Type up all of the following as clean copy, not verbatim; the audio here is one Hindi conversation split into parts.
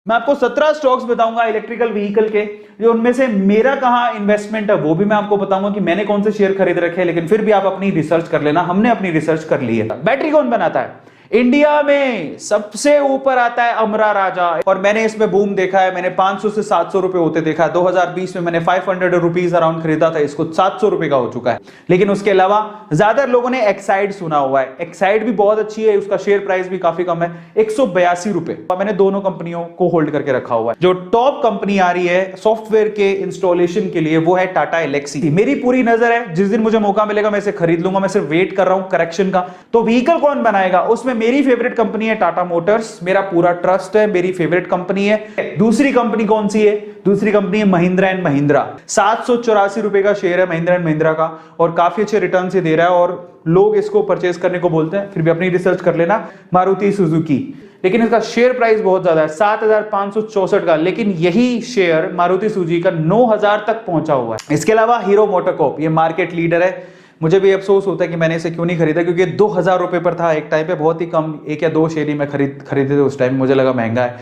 मैं आपको 17 स्टॉक्स बताऊंगा इलेक्ट्रिकल व्हीकल के, जो उनमें से मेरा कहां इन्वेस्टमेंट है वो भी मैं आपको बताऊंगा कि मैंने कौन से शेयर खरीद रखे हैं, लेकिन फिर भी आप अपनी रिसर्च कर लेना, हमने अपनी रिसर्च कर ली है। बैटरी कौन बनाता है? इंडिया में सबसे ऊपर आता है अमरा राजा, और मैंने इसमें बूम देखा है। मैंने 500 से 700 रुपए होते देखा है। 2020 में मैंने 500 रुपीज अराउंड खरीदा था, इसको 700 रुपए का हो चुका है। लेकिन उसके अलावा ज्यादा लोगों ने एक्साइड सुना हुआ है। एक्साइड भी बहुत अच्छी है, उसका शेयर प्राइस भी काफी कम है, 182 रुपए। मैंने दोनों कंपनियों को होल्ड करके रखा हुआ है। जो टॉप कंपनी आ रही है सॉफ्टवेयर के इंस्टॉलेशन के लिए वो है टाटा एलेक्सी। मेरी पूरी नजर है, जिस दिन मुझे मौका मिलेगा मैं इसे खरीद लूंगा। मैं सिर्फ वेट कर रहा हूं करेक्शन का। तो व्हीकल कौन बनाएगा, उसमें मेरी फेवरेट कंपनी है टाटा मोटर्स। मेरा पूरा ट्रस्ट है, मेरी फेवरेट कंपनी है। दूसरी कंपनी कौन सी है? दूसरी कंपनी है महिंद्रा एंड महिंद्रा। 784 रुपए का शेयर है महिंद्रा एंड महिंद्रा का, और काफी अच्छे रिटर्न से दे रहा है, और लोग इसको परचेज करने को बोलते हैं। फिर भी अपनी रिसर्च कर लेना। मारुति सुजुकी, लेकिन इसका शेयर प्राइस बहुत ज्यादा है, 7564 का, लेकिन यही शेयर मारुति सुजुकी का 9000 तक पहुंचा हुआ है। इसके अलावा हीरो मोटोकॉर्प, ये मार्केट लीडर है। मुझे भी अफसोस होता है कि मैंने इसे क्यों नहीं खरीदा, क्योंकि 2000 रुपए पर था एक टाइम पे, बहुत ही कम, 1 या 2 शेयर ही मैं खरीदे थे उस टाइम, मुझे लगा महंगा है।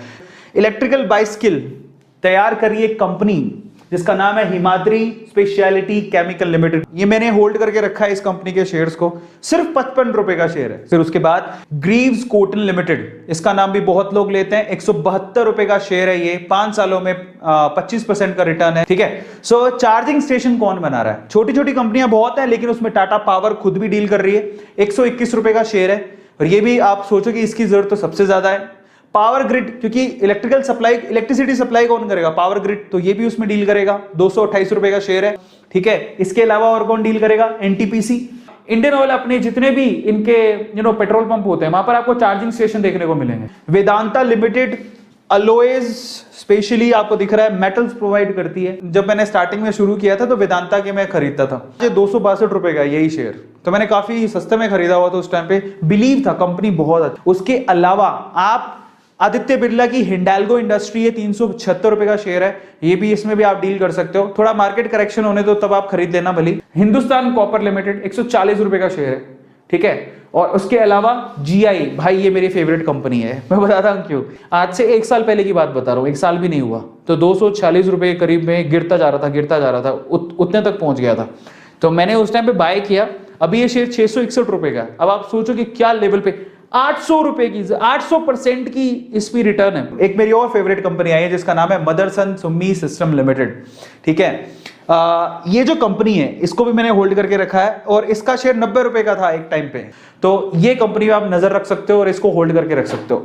इलेक्ट्रिकल बाइसिकल तैयार करी एक कंपनी जिसका नाम है हिमाद्री स्पेशलिटी केमिकल लिमिटेड। ये मैंने होल्ड करके रखा है इस कंपनी के शेयर्स को, सिर्फ 55 रुपए का शेयर है। फिर उसके बाद ग्रीव्स कॉटन लिमिटेड, इसका नाम भी बहुत लोग लेते हैं, 172 रुपए का शेयर है ये, 5 सालों में 25% का रिटर्न है। ठीक है। सो चार्जिंग स्टेशन कौन बना रहा है? छोटी छोटी कंपनियां बहुत है, लेकिन उसमें टाटा पावर खुद भी डील कर रही है। 121 रुपए का शेयर है, और ये भी आप सोचो कि इसकी जरूरत तो सबसे ज्यादा है। पावर ग्रिड, क्योंकि इलेक्ट्रिसिटी सप्लाई कौन करेगा? पावर ग्रिड, तो ये भी उसमें डील करेगा। 228 रुपए का शेयर है। ठीक है। इसके अलावा और कौन डील करेगा? NTPC, Indian oil. अपने जितने भी इनके पेट्रोल पंप होते हैं वहां पर आपको चार्जिंग स्टेशन देखने को मिलेंगे। वेदांता लिमिटेड अलॉयज स्पेशली आपको दिख रहा है मेटल्स प्रोवाइड करती है। जब मैंने स्टार्टिंग में शुरू किया था तो वेदांता के मैं खरीदता था, 262 रुपए का यही शेयर, तो मैंने काफी सस्ते में खरीदा हुआ था उस टाइम पे। बिलीव था कंपनी बहुत अच्छी। उसके अलावा आप आदित्य बिरला की हिंडाल्गो इंडस्ट्री है, 376 रुपए का शेयर है, ये भी, इसमें भी आप डील कर सकते हो। थोड़ा मार्केट करेक्शन होने दो तब आप खरीद लेना भली। हिंदुस्तान कॉपर लिमिटेड 140 रुपए का शेयर है। ठीक है। और उसके अलावा जीआई, भाई ये मेरी फेवरेट कंपनी है, मैं बताता हूं क्यों। आज से 1 साल पहले की बात बता रहा हूं, 1 साल भी नहीं हुआ, तो 240 रुपए के करीब में गिरता जा रहा था, उतने तक पहुंच गया था। तो मैंने उस टाइम पे बाय किया। अभी ये शेयर 661 रुपए का। अब आप सोचो कि क्या लेवल पे 800 रुपए की, 800% की इस पे रिटर्न है। एक मेरी और फेवरेट कंपनी आई है जिसका नाम है मदरसन सुमी सिस्टम लिमिटेड। ठीक है। ये जो कंपनी है इसको भी मैंने होल्ड करके रखा है, और इसका शेयर 90 रुपए का था एक टाइम पे। तो ये कंपनी आप नजर रख सकते हो और इसको होल्ड करके रख सकते हो।